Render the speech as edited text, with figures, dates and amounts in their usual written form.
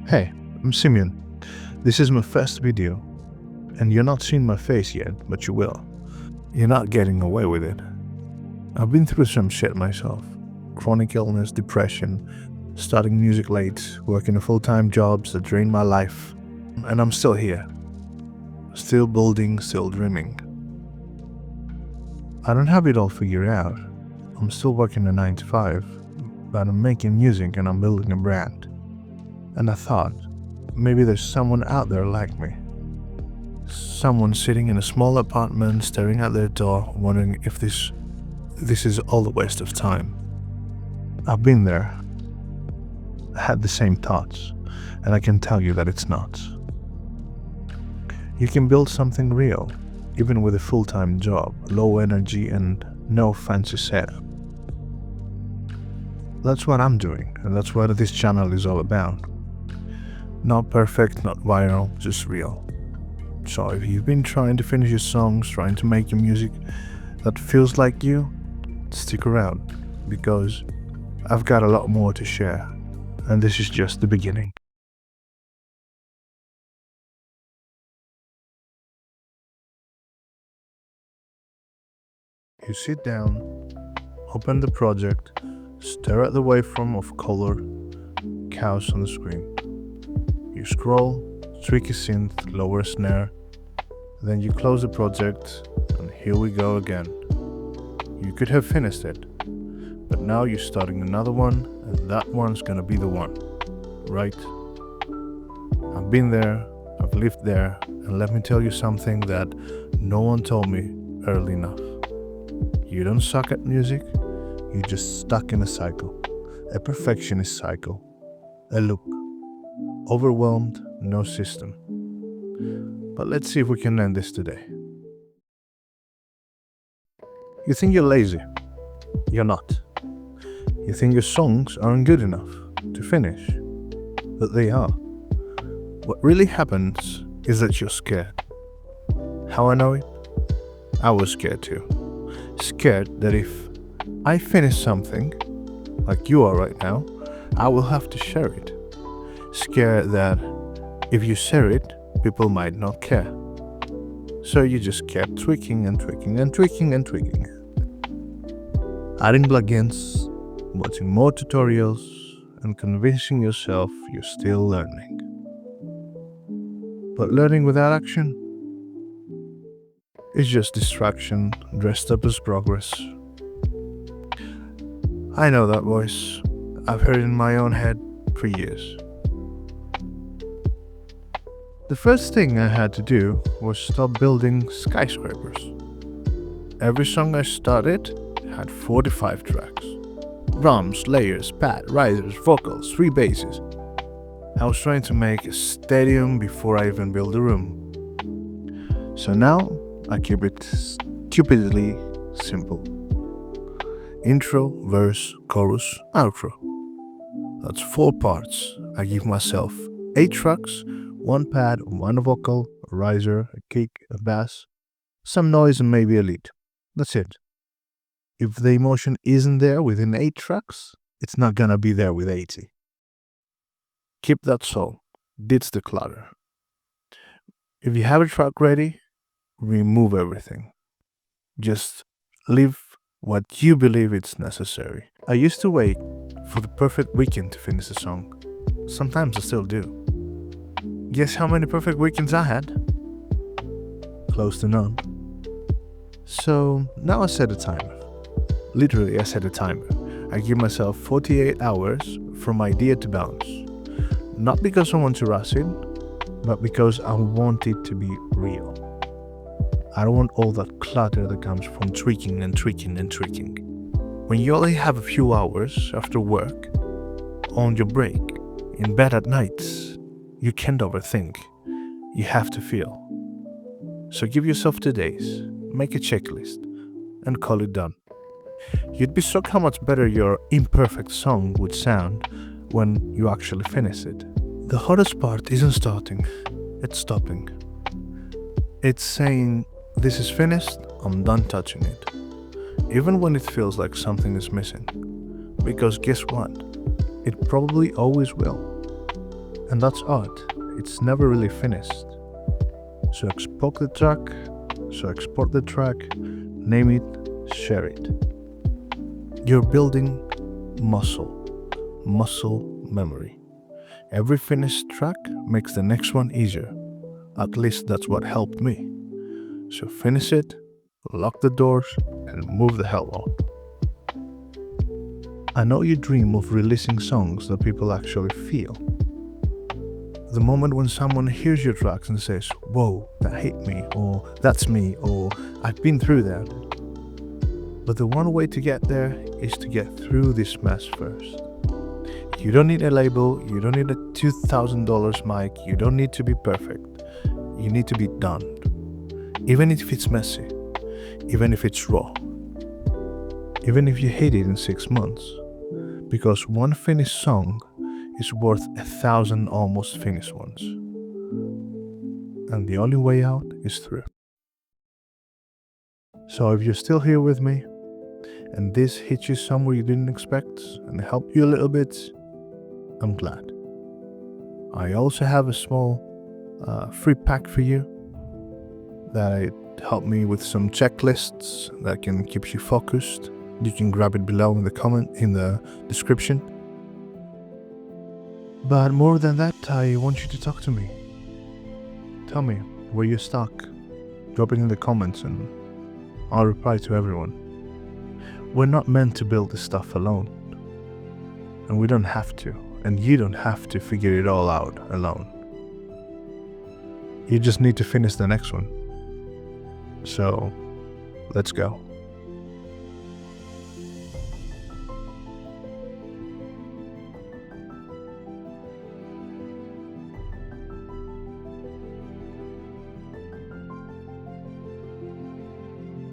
Hey, I'm Simeon. This is my first video, and you're not seeing my face yet, but you will. You're not getting away with it. I've been through some shit myself. Chronic illness, depression, starting music late, working a full-time jobs that drain my life. And I'm still here. Still building, still dreaming. I don't have it all figured out. I'm still working a 9 to 5, but I'm making music and I'm building a brand. And I thought, maybe there's someone out there like me. Someone sitting in a small apartment, staring at their door, wondering if this is all a waste of time. I've been there. I had the same thoughts, and I can tell you that it's not. You can build something real, even with a full-time job, low energy, and no fancy setup. That's what I'm doing, and that's what this channel is all about. Not perfect, not viral, just real. So if you've been trying to finish your songs, trying to make your music that feels like you, stick around, because I've got a lot more to share, and this is just the beginning. You sit down, open the project, stare at the waveform of color, cows on the screen. You scroll, tweak a synth, lower a snare, then you close the project, and here we go again. You could have finished it, but now you're starting another one, and that one's gonna be the one, right? I've been there, I've lived there, and let me tell you something that no one told me early enough. You don't suck at music, you're just stuck in a cycle, a perfectionist cycle, a loop. Overwhelmed, no system. But let's see if we can end this today. You think you're lazy. You're not. You think your songs aren't good enough to finish. But they are. What really happens is that you're scared. How I know it? I was scared too. Scared that if I finish something, like you are right now, I will have to share it. Scared that if you share it, people might not care. So you just kept tweaking and tweaking and tweaking and tweaking. Adding plugins, watching more tutorials, and convincing yourself you're still learning. But learning without action is just distraction dressed up as progress. I know that voice. I've heard it in my own head for years. The first thing I had to do was stop building skyscrapers. Every song I started had 45 tracks. Drums, layers, pad, risers, vocals, 3 basses. I was trying to make a stadium before I even built a room. So now I keep it stupidly simple. Intro, verse, chorus, outro. That's 4 parts. I give myself 8 tracks, 1 pad, 1 vocal, a riser, a kick, a bass, some noise and maybe a lead. That's it. If the emotion isn't there within 8 tracks, it's not gonna be there with 80. Keep that soul. Ditch the clutter. If you have a track ready, remove everything. Just leave what you believe is necessary. I used to wait for the perfect weekend to finish a song. Sometimes I still do. Guess how many perfect weekends I had? Close to none. So now I set a timer. Literally, I set a timer. I give myself 48 hours from idea to bounce. Not because I want to rush it, but because I want it to be real. I don't want all that clutter that comes from tweaking and tweaking and tweaking. When you only have a few hours after work, on your break, in bed at night, you can't overthink. You have to feel. So give yourself 2 days, make a checklist, and call it done. You'd be shocked how much better your imperfect song would sound when you actually finish it. The hardest part isn't starting, it's stopping. It's saying, this is finished, I'm done touching it. Even when it feels like something is missing. Because guess what? It probably always will. And that's odd. It's never really finished. So export the track, name it, share it. You're building muscle memory. Every finished track makes the next one easier. At least that's what helped me. So finish it, lock the doors, and move the hell on. I know you dream of releasing songs that people actually feel. The moment when someone hears your tracks and says, "Whoa, that hit me," or "That's me," or "I've been through that." But the one way to get there is to get through this mess first. You don't need a label, you don't need a $2,000 mic, you don't need to be perfect. You need to be done. Even if it's messy, even if it's raw, even if you hate it in 6 months. Because one finished song is worth 1,000 almost finished ones. And the only way out is through. So if you're still here with me, and this hit you somewhere you didn't expect and helped you a little bit, I'm glad. I also have a small free pack for you that helped me with some checklists that can keep you focused. You can grab it below in the description. But more than that, I want you to talk to me. Tell me where you're stuck. Drop it in the comments and I'll reply to everyone. We're not meant to build this stuff alone. And we don't have to. And you don't have to figure it all out alone. You just need to finish the next one. So, let's go.